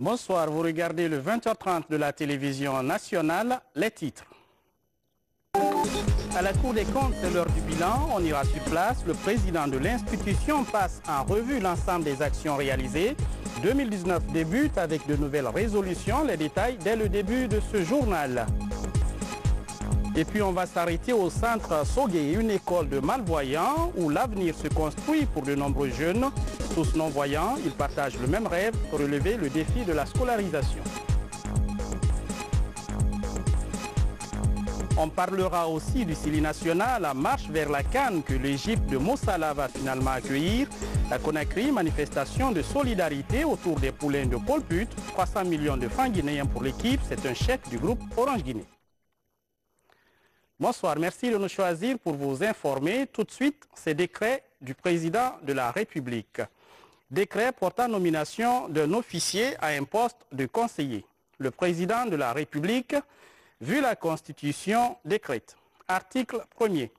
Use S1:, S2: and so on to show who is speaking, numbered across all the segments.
S1: Bonsoir, vous regardez le 20h30 de la télévision nationale, les titres. À la Cour des comptes, c'est l'heure du bilan. On ira sur place. Le président de l'institution passe en revue l'ensemble des actions réalisées. 2019 débute avec de nouvelles résolutions. Les détails dès le début de ce journal. Et puis on va s'arrêter au centre Sogué, une école de malvoyants où l'avenir se construit pour de nombreux jeunes. Tous non-voyants, ils partagent le même rêve, relever le défi de la scolarisation. On parlera aussi du Sili national, la marche vers la CAN que l'Égypte de Mossala va finalement accueillir. La Conakry, manifestation de solidarité autour des poulains de Paul Put. 300 millions de francs guinéens pour l'équipe, c'est un chèque du groupe Orange Guinée. Bonsoir, merci de nous choisir pour vous informer. Tout de suite, ces décrets du président de la République. Décret portant nomination d'un officier à un poste de conseiller. Le président de la République, vu la Constitution, décrète. Article 1er.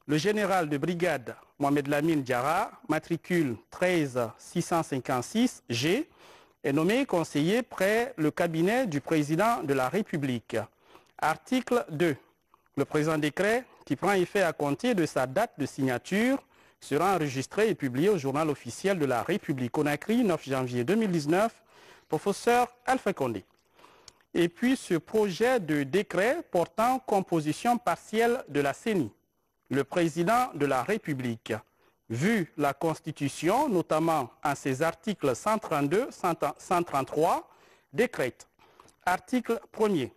S1: Le général de brigade Mohamed Lamine Diarra, matricule 13656 G, est nommé conseiller près le cabinet du président de la République. Article 2. Le présent décret, qui prend effet à compter de sa date de signature, sera enregistré et publié au journal officiel de la République Conakry, 9 janvier 2019, professeur Alpha Condé. Et puis ce projet de décret portant composition partielle de la CENI. Le président de la République, vu la Constitution, notamment en ses articles 132, 133, décrète. Article 1er.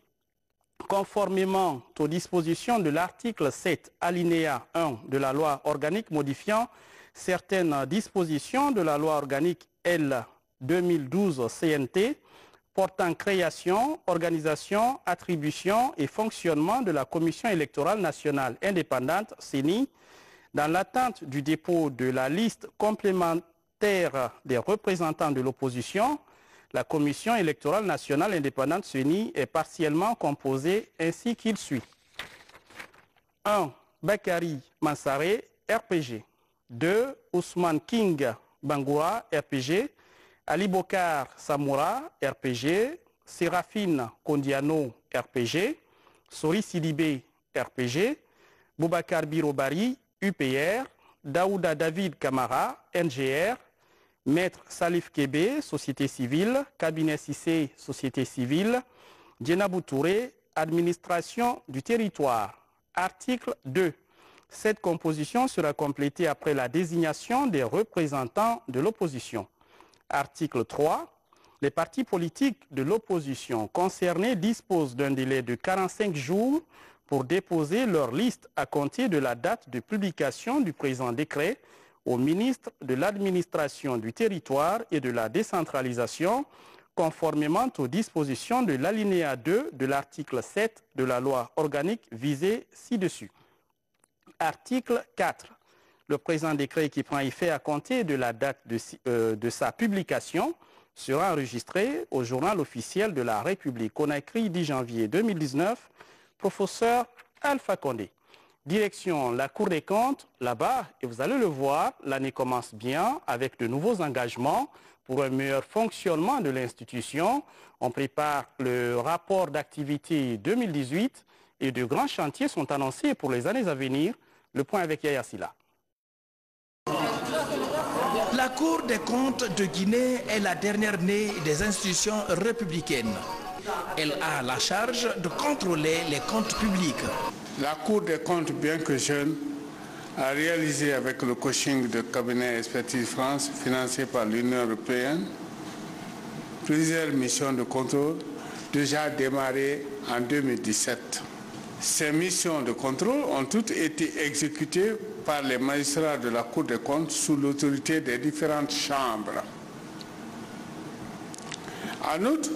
S1: Conformément aux dispositions de l'article 7, alinéa 1 de la loi organique modifiant certaines dispositions de la loi organique L 2012 CNT portant création, organisation, attribution et fonctionnement de la Commission électorale nationale indépendante CENI, dans l'attente du dépôt de la liste complémentaire des représentants de l'opposition, la Commission électorale nationale indépendante CENI est partiellement composée ainsi qu'il suit. 1. Bakary Mansaré, RPG. 2. Ousmane King Bangoura, RPG. Ali Bokar Samoura, RPG. Séraphine Kondiano, RPG. Sori Sidibé, RPG. Boubacar Birobari, UPR. Daouda David Kamara, NGR. Maître Salif Kébé, Société civile, Cabinet Sissé, Société civile, Djenabou Touré, Administration du territoire. Article 2. Cette composition sera complétée après la désignation des représentants de l'opposition. Article 3. Les partis politiques de l'opposition concernés disposent d'un délai de 45 jours pour déposer leur liste à compter de la date de publication du présent décret au ministre de l'administration du territoire et de la décentralisation, conformément aux dispositions de l'alinéa 2 de l'article 7 de la loi organique visée ci-dessus. Article 4. Le présent décret qui prend effet à compter de la date de sa publication sera enregistré au journal officiel de la République Conakry 10 janvier 2019, professeur Alpha Condé. Direction la Cour des comptes, là-bas, et vous allez le voir, l'année commence bien avec de nouveaux engagements pour un meilleur fonctionnement de l'institution. On prépare le rapport d'activité 2018 et de grands chantiers sont annoncés pour les années à venir. Le point avec Yaya Silla.
S2: La Cour des comptes de Guinée est la dernière née des institutions républicaines. Elle a la charge de contrôler les comptes publics.
S3: La Cour des comptes, bien que jeune, a réalisé avec le coaching de cabinet Expertise France, financé par l'Union européenne, plusieurs missions de contrôle déjà démarrées en 2017. Ces missions de contrôle ont toutes été exécutées par les magistrats de la Cour des comptes sous l'autorité des différentes chambres. En outre,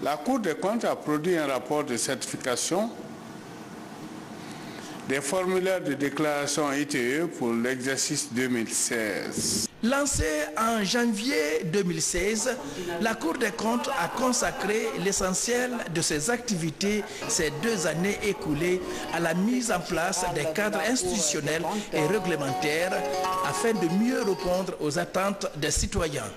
S3: la Cour des comptes a produit un rapport de certification des formulaires de déclaration ITE pour l'exercice 2016.
S2: Lancée en janvier 2016, la Cour des comptes a consacré l'essentiel de ses activités ces 2 années écoulées à la mise en place des cadres institutionnels et réglementaires afin de mieux répondre aux attentes des citoyens.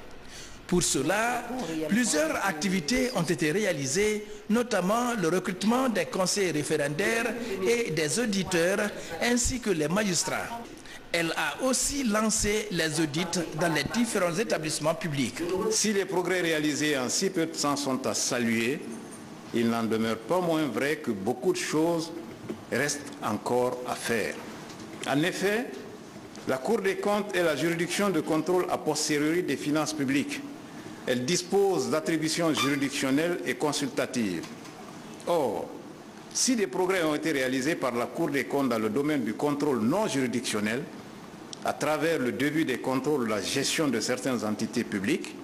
S2: Pour cela, plusieurs activités ont été réalisées, notamment le recrutement des conseillers référendaires et des auditeurs, ainsi que les magistrats. Elle a aussi lancé les audits dans les différents établissements publics.
S4: Si les progrès réalisés en si peu de temps sont à saluer, il n'en demeure pas moins vrai que beaucoup de choses restent encore à faire. En effet, la Cour des comptes est la juridiction de contrôle a posteriori des finances publiques. Elle dispose d'attributions juridictionnelles et consultatives. Or, si des progrès ont été réalisés par la Cour des comptes dans le domaine du contrôle non juridictionnel, à travers le début des contrôles de la gestion de certaines entités publiques,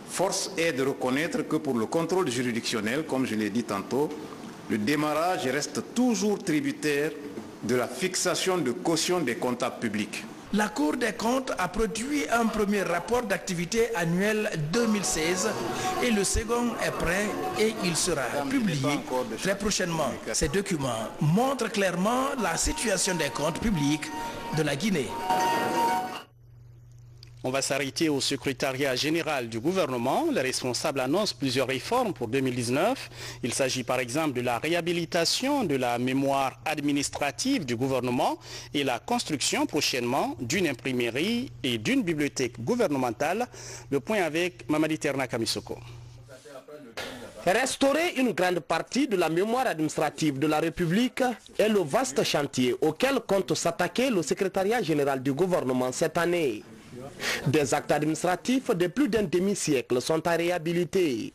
S4: force est de reconnaître que pour le contrôle juridictionnel, comme je l'ai dit tantôt, le démarrage reste toujours tributaire de la fixation de caution des comptables publics.
S2: La Cour des comptes a produit un premier rapport d'activité annuel 2016 et le second est prêt et il sera publié très prochainement. Ces documents montrent clairement la situation des comptes publics de la Guinée.
S1: On va s'arrêter au secrétariat général du gouvernement. Les responsables annoncent plusieurs réformes pour 2019. Il s'agit par exemple de la réhabilitation de la mémoire administrative du gouvernement et la construction prochainement d'une imprimerie et d'une bibliothèque gouvernementale. Le point avec Mamadi Terna Kamisoko.
S5: Restaurer une grande partie de la mémoire administrative de la République est le vaste chantier auquel compte s'attaquer le secrétariat général du gouvernement cette année. Des actes administratifs de plus d'un demi-siècle sont à réhabiliter.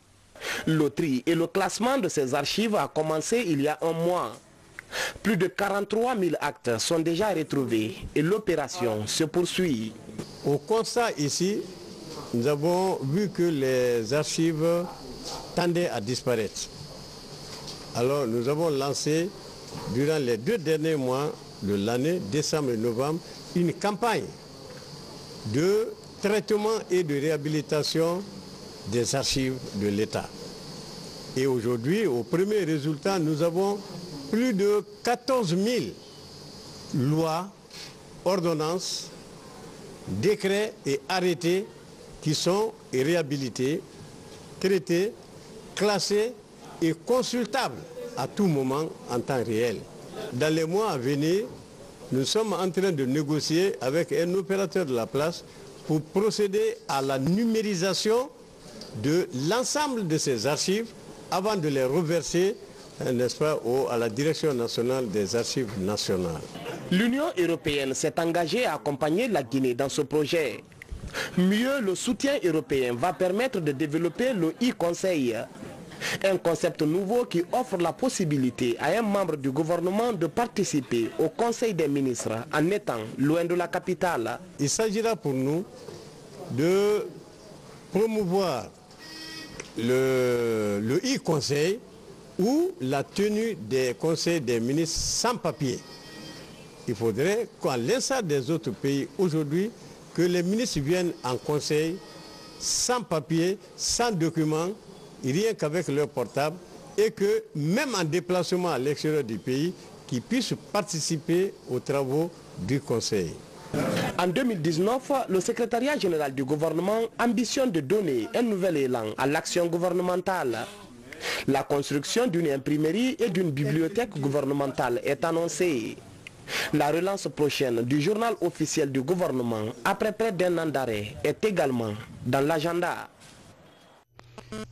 S5: Le tri et le classement de ces archives a commencé il y a un mois. Plus de 43 000 actes sont déjà retrouvés et l'opération se poursuit.
S6: Au constat ici, nous avons vu que les archives tendaient à disparaître. Alors nous avons lancé, durant les 2 derniers mois de l'année, décembre et novembre, une campagne de traitement et de réhabilitation des archives de l'État. Et aujourd'hui, au premier résultat, nous avons plus de 14 000 lois, ordonnances, décrets et arrêtés qui sont réhabilités, traités, classés et consultables à tout moment en temps réel. Dans les mois à venir, nous sommes en train de négocier avec un opérateur de la place pour procéder à la numérisation de l'ensemble de ces archives avant de les reverser, n'est-ce pas, à la Direction nationale des archives nationales.
S5: L'Union européenne s'est engagée à accompagner la Guinée dans ce projet. Mieux, le soutien européen va permettre de développer le e-conseil. Un concept nouveau qui offre la possibilité à un membre du gouvernement de participer au Conseil des ministres en étant loin de la capitale.
S6: Il s'agira pour nous de promouvoir le e-conseil ou la tenue des conseils des ministres sans papier. Il faudrait, qu'à l'instar des autres pays aujourd'hui, que les ministres viennent en conseil sans papier, sans document, rien qu'avec leur portable, et que même en déplacement à l'extérieur du pays, qu'ils puissent participer aux travaux du Conseil.
S5: En 2019, le secrétariat général du gouvernement ambitionne de donner un nouvel élan à l'action gouvernementale. La construction d'une imprimerie et d'une bibliothèque gouvernementale est annoncée. La relance prochaine du journal officiel du gouvernement, après près d'un an d'arrêt, est également dans l'agenda.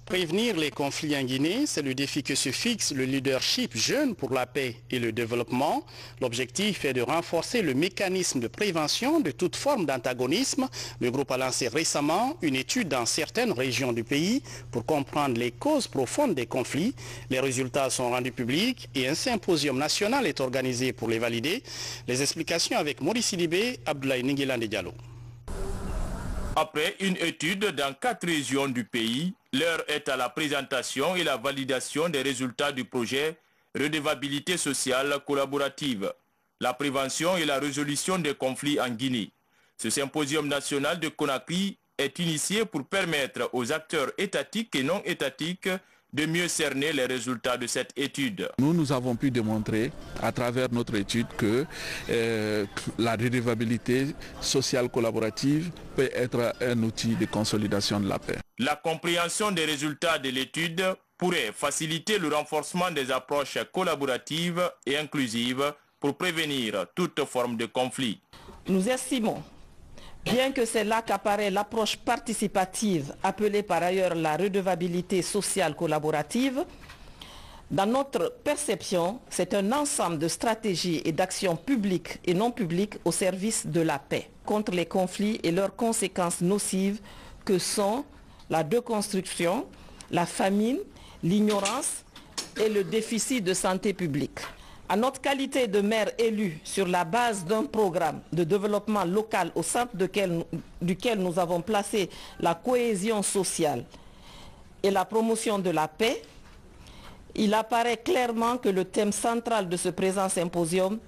S1: Prévenir les conflits en Guinée, c'est le défi que se fixe le leadership jeune pour la paix et le développement. L'objectif est de renforcer le mécanisme de prévention de toute forme d'antagonisme. Le groupe a lancé récemment une étude dans certaines régions du pays pour comprendre les causes profondes des conflits. Les résultats sont rendus publics et un symposium national est organisé pour les valider. Les explications avec Maurice Sidibé, Abdoulaye Ninguelande Diallo.
S7: Après une étude dans 4 régions du pays, l'heure est à la présentation et la validation des résultats du projet Redevabilité sociale collaborative, la prévention et la résolution des conflits en Guinée. Ce symposium national de Conakry est initié pour permettre aux acteurs étatiques et non étatiques de mieux cerner les résultats de cette étude.
S8: Nous avons pu démontrer à travers notre étude que la redevabilité sociale collaborative peut être un outil de consolidation de la paix.
S7: La compréhension des résultats de l'étude pourrait faciliter le renforcement des approches collaboratives et inclusives pour prévenir toute forme de conflit.
S9: Nous estimons, bien que c'est là qu'apparaît l'approche participative, appelée par ailleurs la redevabilité sociale collaborative, dans notre perception, c'est un ensemble de stratégies et d'actions publiques et non publiques au service de la paix, contre les conflits et leurs conséquences nocives que sont la déconstruction, la famine, l'ignorance et le déficit de santé publique. À notre qualité de maire élu sur la base d'un programme de développement local au centre duquel nous avons placé la cohésion sociale et la promotion de la paix, il apparaît clairement que le thème central de ce présent symposium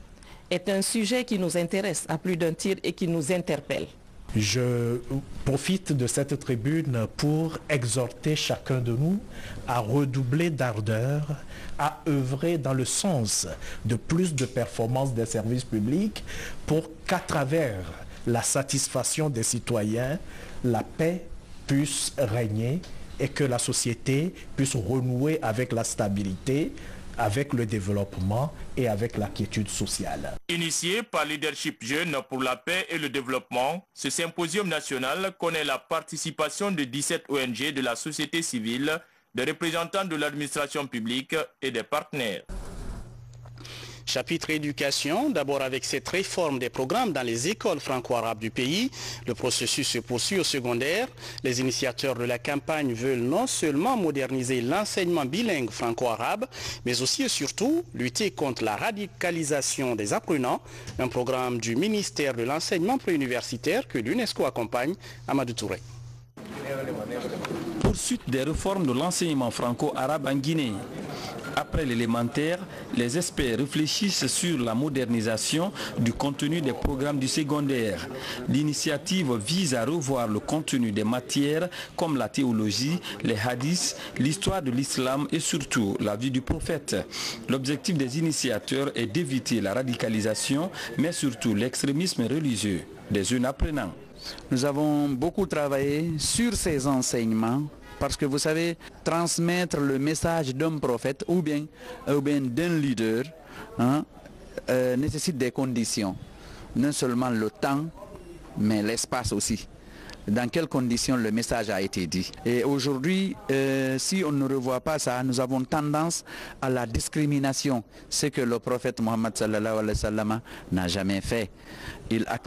S9: est un sujet qui nous intéresse à plus d'un titre et qui nous interpelle.
S10: Je profite de cette tribune pour exhorter chacun de nous à redoubler d'ardeur, à œuvrer dans le sens de plus de performance des services publics pour qu'à travers la satisfaction des citoyens, la paix puisse régner et que la société puisse renouer avec la stabilité, avec le développement et avec la quiétude sociale.
S7: Initié par Leadership Jeune pour la paix et le développement, ce symposium national connaît la participation de 17 ONG de la société civile, des représentants de l'administration publique et des partenaires.
S1: Chapitre éducation, d'abord avec cette réforme des programmes dans les écoles franco-arabes du pays. Le processus se poursuit au secondaire. Les initiateurs de la campagne veulent non seulement moderniser l'enseignement bilingue franco-arabe, mais aussi et surtout lutter contre la radicalisation des apprenants, un programme du ministère de l'enseignement préuniversitaire que l'UNESCO accompagne. Amadou Touré.
S11: Poursuite des réformes de l'enseignement franco-arabe en Guinée. Après l'élémentaire, les experts réfléchissent sur la modernisation du contenu des programmes du secondaire. L'initiative vise à revoir le contenu des matières comme la théologie, les hadiths, l'histoire de l'islam et surtout la vie du prophète. L'objectif des initiateurs est d'éviter la radicalisation, mais surtout l'extrémisme religieux des jeunes apprenants.
S12: Nous avons beaucoup travaillé sur ces enseignements parce que vous savez, transmettre le message d'un prophète ou bien d'un leader nécessite des conditions. Non seulement le temps, mais l'espace aussi. Dans quelles conditions le message a été dit. Et aujourd'hui, si on ne revoit pas ça, nous avons tendance à la discrimination, ce que le prophète Mohammed sallallahu alayhi wa sallam n'a jamais fait.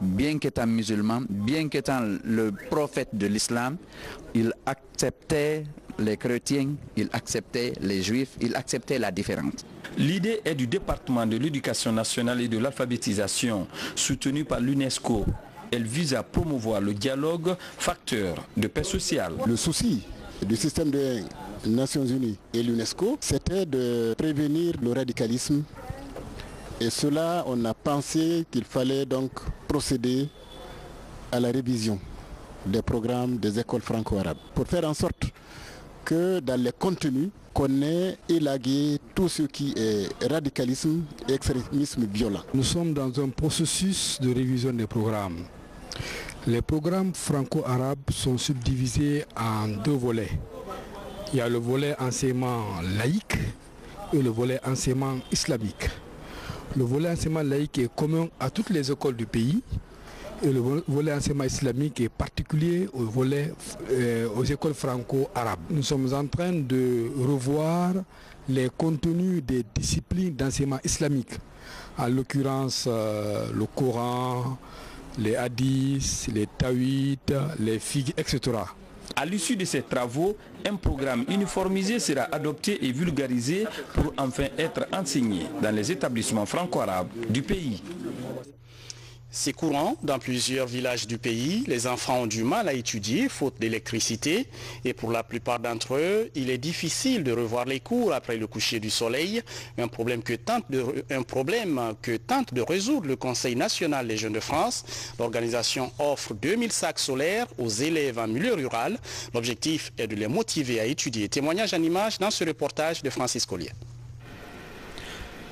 S12: Bien qu'étant musulman, bien qu'étant le prophète de l'islam, il acceptait les chrétiens, il acceptait les juifs, il acceptait la différence.
S11: L'idée est du département de l'éducation nationale et de l'alphabétisation, soutenu par l'UNESCO. Elle vise à promouvoir le dialogue, facteur de paix sociale.
S13: Le souci du système des Nations Unies et l'UNESCO, c'était de prévenir le radicalisme. Et cela, on a pensé qu'il fallait donc procéder à la révision des programmes des écoles franco-arabes pour faire en sorte que dans les contenus, qu'on ait élagué tout ce qui est radicalisme et extrémisme violent.
S14: Nous sommes dans un processus de révision des programmes. Les programmes franco-arabes sont subdivisés en deux volets. Il y a le volet enseignement laïque et le volet enseignement islamique. Le volet enseignement laïque est commun à toutes les écoles du pays et le volet enseignement islamique est particulier aux écoles franco-arabes. Nous sommes en train de revoir les contenus des disciplines d'enseignement islamique, en l'occurrence le Coran, les hadiths, les tawhid, les figues, etc.
S11: À l'issue de ces travaux, un programme uniformisé sera adopté et vulgarisé pour enfin être enseigné dans les établissements franco-arabes du pays.
S1: C'est courant dans plusieurs villages du pays. Les enfants ont du mal à étudier faute d'électricité et pour la plupart d'entre eux, il est difficile de revoir les cours après le coucher du soleil. Un problème que tente de résoudre le Conseil national des jeunes de France. L'organisation offre 2000 sacs solaires aux élèves en milieu rural. L'objectif est de les motiver à étudier. Témoignage en images dans ce reportage de Francis Collier.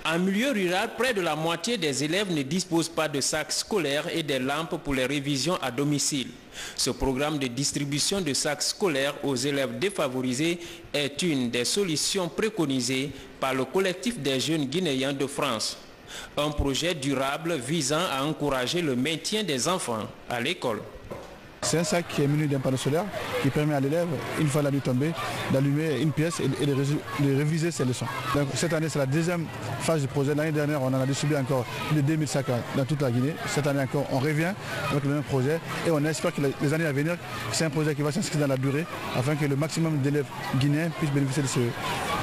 S15: En milieu rural, près de la moitié des élèves ne disposent pas de sacs scolaires et des lampes pour les révisions à domicile. Ce programme de distribution de sacs scolaires aux élèves défavorisés est une des solutions préconisées par le collectif des jeunes guinéens de France. Un projet durable visant à encourager le maintien des enfants à l'école.
S16: C'est un sac qui est muni d'un panneau solaire qui permet à l'élève, une fois la nuit tombée, d'allumer une pièce et de réviser ses leçons. Donc, cette année, c'est la deuxième phase du projet. L'année dernière, on en a distribué encore plus de 2000 sacs dans toute la Guinée. Cette année encore, on revient avec le même projet et on espère que les années à venir, c'est un projet qui va s'inscrire dans la durée afin que le maximum d'élèves guinéens puissent bénéficier de ce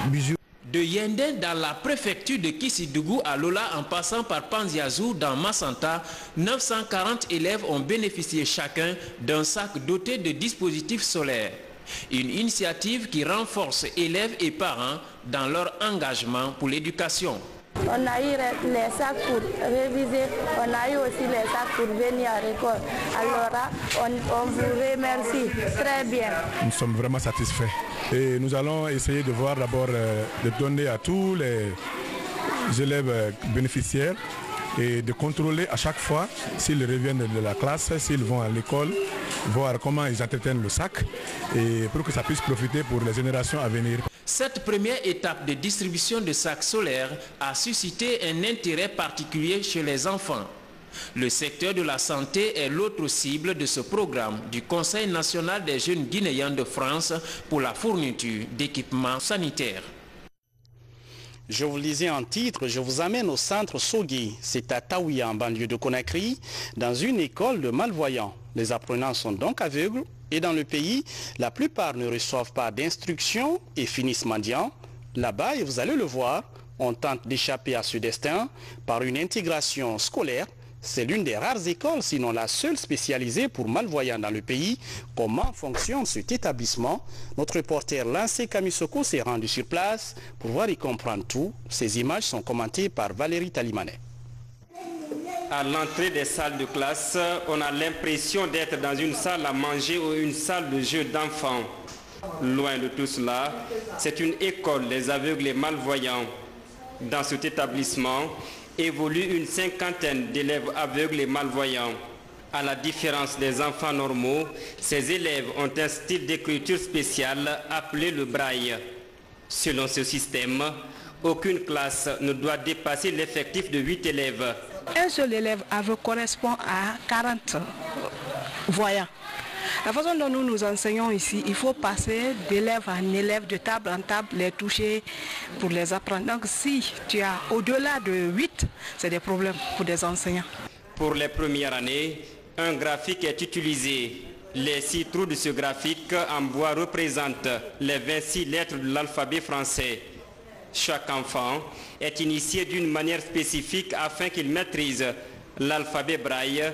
S16: bijou.
S15: De Yendé dans la préfecture de Kissidougou à Lola en passant par Panziazou dans Massanta, 940 élèves ont bénéficié chacun d'un sac doté de dispositifs solaires. Une initiative qui renforce élèves et parents dans leur engagement pour l'éducation.
S17: On a eu les sacs pour réviser, on a eu aussi les sacs pour venir à l'école. Alors on vous remercie très bien.
S18: Nous sommes vraiment satisfaits et nous allons essayer de voir d'abord de donner à tous les élèves bénéficiaires et de contrôler à chaque fois s'ils reviennent de la classe, s'ils vont à l'école, voir comment ils entretiennent le sac et pour que ça puisse profiter pour les générations à venir.
S15: Cette première étape de distribution de sacs solaires a suscité un intérêt particulier chez les enfants. Le secteur de la santé est l'autre cible de ce programme du Conseil national des jeunes guinéens de France pour la fourniture d'équipements sanitaires.
S1: Je vous le disais en titre, je vous amène au centre Sogui, c'est à Taouia en banlieue de Conakry, dans une école de malvoyants. Les apprenants sont donc aveugles et dans le pays, la plupart ne reçoivent pas d'instruction et finissent mendiants. Là-bas, et vous allez le voir, on tente d'échapper à ce destin par une intégration scolaire. C'est l'une des rares écoles, sinon la seule spécialisée pour malvoyants dans le pays. Comment fonctionne cet établissement? Notre reporter Lancé Kamisoko s'est rendu sur place pour voir et comprendre tout. Ces images sont commentées par Valérie Talimanet.
S19: À l'entrée des salles de classe, on a l'impression d'être dans une salle à manger ou une salle de jeu d'enfants. Loin de tout cela, c'est une école des aveugles et malvoyants. Dans cet établissement, évolue une cinquantaine d'élèves aveugles et malvoyants. À la différence des enfants normaux, ces élèves ont un style d'écriture spécial appelé le braille. Selon ce système, aucune classe ne doit dépasser l'effectif de 8 élèves.
S20: Un seul élève aveugle correspond à 40 voyants. La façon dont nous nous enseignons ici, il faut passer d'élève en élève, de table en table, les toucher pour les apprendre. Donc si tu as au-delà de 8, c'est des problèmes pour des enseignants.
S19: Pour les premières années, un graphique est utilisé. Les 6 trous de ce graphique en bois représentent les 26 lettres de l'alphabet français. Chaque enfant est initié d'une manière spécifique afin qu'il maîtrise l'alphabet braille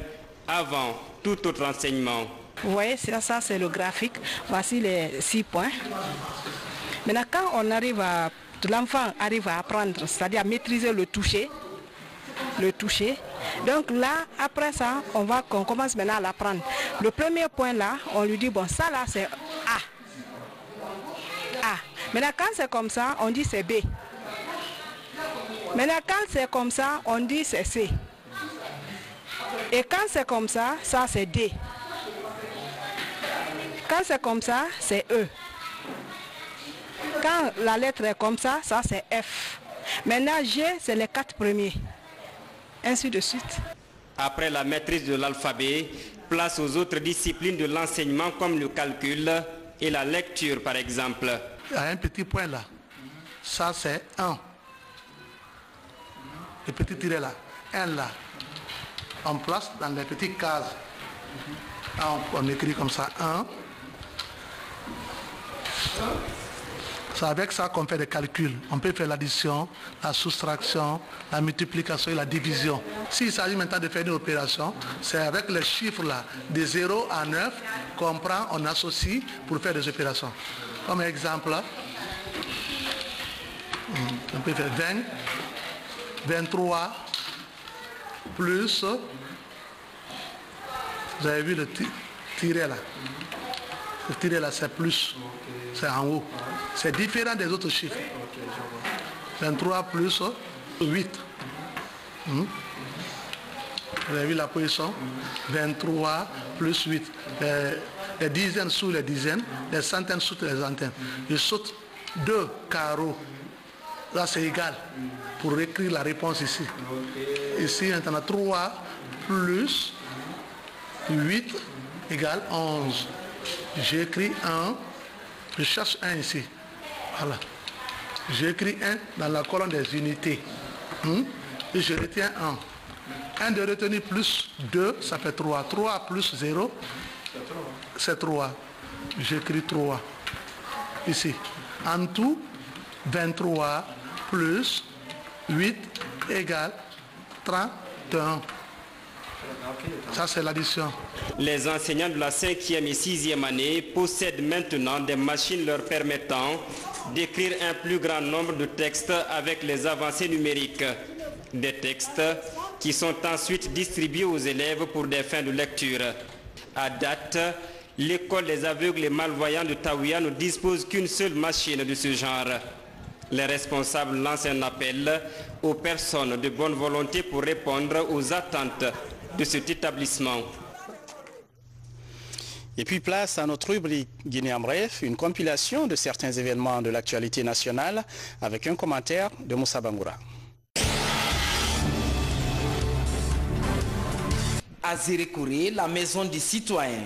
S19: avant tout autre enseignement.
S20: Vous voyez, ça c'est le graphique. Voici les 6 points. Maintenant, quand l'enfant arrive à apprendre, c'est-à-dire à maîtriser le toucher. Donc là, après ça, on commence maintenant à l'apprendre. Le premier point là, on lui dit, bon, ça là c'est A. Maintenant, quand c'est comme ça, on dit c'est B. Maintenant, quand c'est comme ça, on dit c'est C. Et quand c'est comme ça, ça c'est D. Quand c'est comme ça, c'est E. Quand la lettre est comme ça, ça c'est F. Maintenant, G, c'est les 4 premiers. Ainsi de suite.
S19: Après la maîtrise de l'alphabet, place aux autres disciplines de l'enseignement comme le calcul et la lecture par exemple.
S21: Il y a un petit point là. Ça c'est 1. Le petit tiret là. 1 là. On place dans les petites cases. On écrit comme ça 1. C'est avec ça qu'on fait des calculs. On peut faire l'addition, la soustraction, la multiplication et la division. S'il s'agit maintenant de faire une opération, c'est avec les chiffres là, de 0 à 9, qu'on prend, on associe pour faire des opérations. Comme exemple, on peut faire 20, 23, plus, vous avez vu le tiret là. Le tiret là, c'est plus, c'est en haut. C'est différent des autres chiffres. 23 plus 8. Vous avez vu la position? 23 plus 8. Les dizaines sous les dizaines, les centaines sous les centaines. Je saute 2 carreaux. Là, c'est égal. Pour écrire la réponse ici. Ici, maintenant, 3 plus 8 égale 11. J'écris 1. Je cherche 1 ici. Voilà. J'écris 1 dans la colonne des unités. Et je retiens 1. 1 de retenu plus 2, ça fait 3. 3 plus 0, c'est 3. J'écris 3. Ici. En tout, 23 plus 8 égale 31. Ça, c'est l'addition.
S19: Les enseignants de la 5e et 6e année possèdent maintenant des machines leur permettant d'écrire un plus grand nombre de textes avec les avancées numériques. Des textes qui sont ensuite distribués aux élèves pour des fins de lecture. À date, l'école des aveugles et malvoyants de Taouia ne dispose qu'une seule machine de ce genre. Les responsables lancent un appel aux personnes de bonne volonté pour répondre aux attentes de cet établissement.
S1: Et puis place à notre rubrique Guinée en bref, une compilation de certains événements de l'actualité nationale avec un commentaire de Moussa Bangoura.
S3: À Zérékouré, la maison du citoyen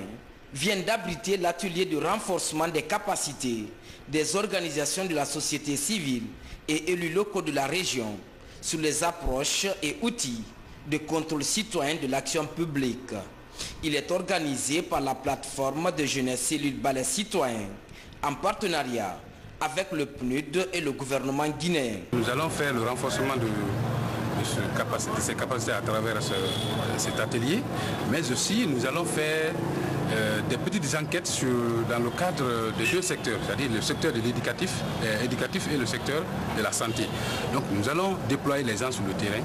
S3: vient d'abriter l'atelier de renforcement des capacités des organisations de la société civile et élus locaux de la région sur les approches et outils de contrôle citoyen de l'action publique. Il est organisé par la plateforme de jeunesse cellule balai citoyen en partenariat avec le PNUD et le gouvernement guinéen.
S22: Nous allons faire le renforcement de ces capacités à travers cet atelier, mais aussi nous allons faire des petites enquêtes dans le cadre de deux secteurs, c'est-à-dire le secteur de l'éducatif et le secteur de la santé. Donc nous allons déployer les gens sur le terrain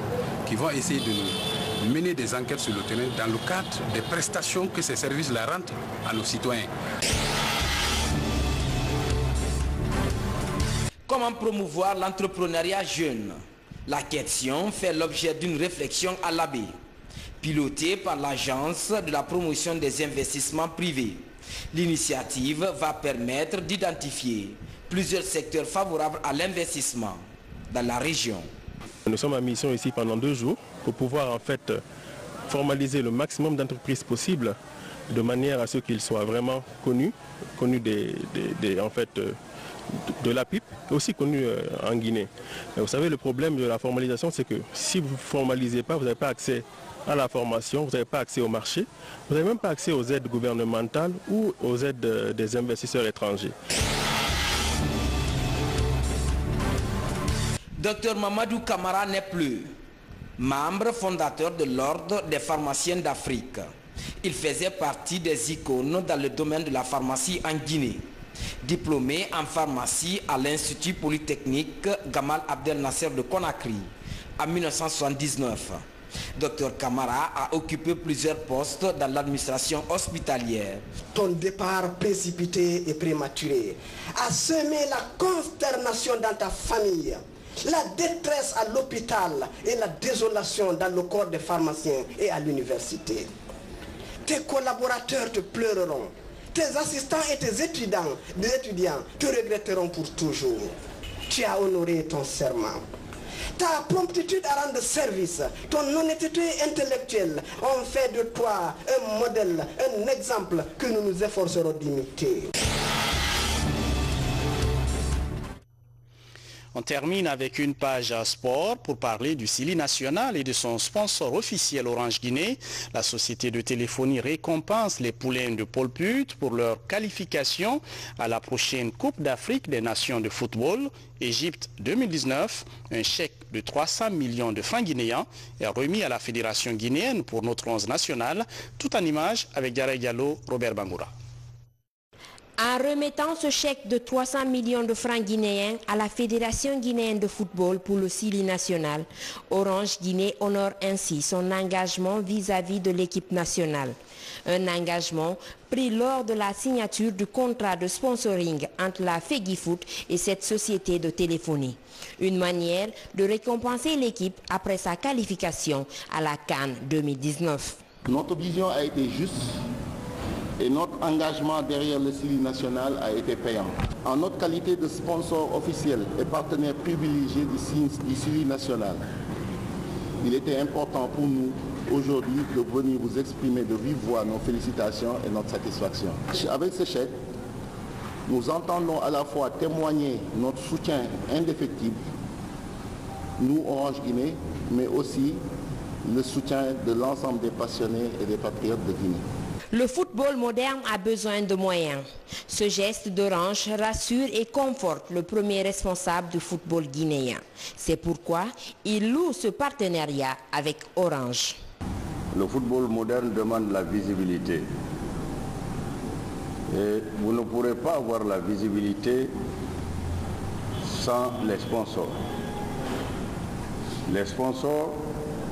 S22: qui vont essayer de mener des enquêtes sur le terrain dans le cadre des prestations que ces services-là rendent à nos citoyens.
S3: Comment promouvoir l'entrepreneuriat jeune? La question fait l'objet d'une réflexion à la baie, pilotée par l'Agence de la promotion des investissements privés. L'initiative va permettre d'identifier plusieurs secteurs favorables à l'investissement dans la région.
S23: Nous sommes en mission ici pendant 2 jours pour pouvoir en fait formaliser le maximum d'entreprises possibles de manière à ce qu'ils soient vraiment connus de la PIP, et aussi connus en Guinée. Et vous savez, le problème de la formalisation, c'est que si vous ne formalisez pas, vous n'avez pas accès à la formation, vous n'avez pas accès au marché, vous n'avez même pas accès aux aides gouvernementales ou aux aides des investisseurs étrangers.
S3: Dr Mamadou Camara n'est plus membre fondateur de l'Ordre des pharmaciens d'Afrique. Il faisait partie des icônes dans le domaine de la pharmacie en Guinée. Diplômé en pharmacie à l'Institut Polytechnique Gamal Abdel Nasser de Conakry en 1979. Dr Camara a occupé plusieurs postes dans l'administration hospitalière.
S24: Ton départ précipité et prématuré a semé la consternation dans ta famille, la détresse à l'hôpital et la désolation dans le corps des pharmaciens et à l'université. Tes collaborateurs te pleureront. Tes assistants et tes étudiants te regretteront pour toujours. Tu as honoré ton serment. Ta promptitude à rendre service, ton honnêteté intellectuelle ont fait de toi un modèle, un exemple que nous nous efforcerons d'imiter.
S1: On termine avec une page sport pour parler du Sili national et de son sponsor officiel Orange Guinée. La société de téléphonie récompense les poulains de Paul Put pour leur qualification à la prochaine Coupe d'Afrique des Nations de football, Égypte 2019. Un chèque de 300 millions de francs guinéens est remis à la Fédération guinéenne pour notre 11 national. Tout en image avec Diarra Diallo, Robert Bangoura.
S2: En remettant ce chèque de 300 millions de francs guinéens à la Fédération guinéenne de football pour le Sili national, Orange Guinée honore ainsi son engagement vis-à-vis de l'équipe nationale. Un engagement pris lors de la signature du contrat de sponsoring entre la FEGIFOOT et cette société de téléphonie. Une manière de récompenser l'équipe après sa qualification à la CAN 2019.
S13: Notre vision a été juste. Et notre engagement derrière le Sili national a été payant. En notre qualité de sponsor officiel et partenaire privilégié du Sili national, il était important pour nous aujourd'hui de venir vous exprimer de vive voix nos félicitations et notre satisfaction. Avec ce chèque, nous entendons à la fois témoigner notre soutien indéfectible, nous Orange Guinée, mais aussi le soutien de l'ensemble des passionnés et des patriotes de Guinée.
S2: Le football moderne a besoin de moyens. Ce geste d'Orange rassure et conforte le premier responsable du football guinéen. C'est pourquoi il loue ce partenariat avec Orange.
S4: Le football moderne demande la visibilité. Et vous ne pourrez pas avoir la visibilité sans les sponsors. Les sponsors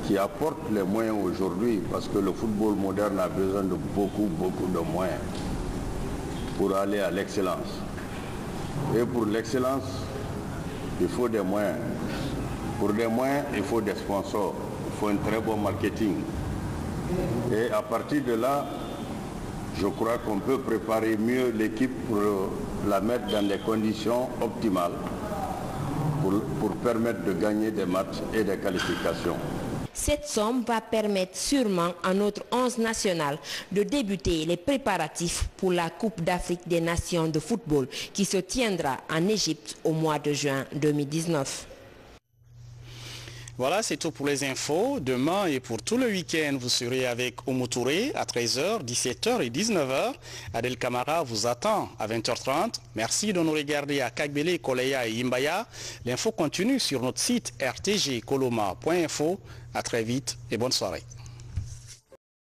S4: qui apportent les moyens aujourd'hui, parce que le football moderne a besoin de beaucoup de moyens pour aller à l'excellence. Et pour l'excellence, il faut des moyens. Pour des moyens, il faut des sponsors, il faut un très bon marketing. Et à partir de là, je crois qu'on peut préparer mieux l'équipe pour la mettre dans des conditions optimales pour permettre de gagner des matchs et des qualifications.
S2: Cette somme va permettre sûrement à notre 11 national de débuter les préparatifs pour la Coupe d'Afrique des Nations de football qui se tiendra en Égypte au mois de juin 2019.
S1: Voilà, c'est tout pour les infos. Demain et pour tout le week-end, vous serez avec Oumou Touré à 13h, 17h et 19h. Adel Camara vous attend à 20h30. Merci de nous regarder à Kagbele, Koleya et Imbaya. L'info continue sur notre site rtgkoloma.info. À très vite et bonne soirée.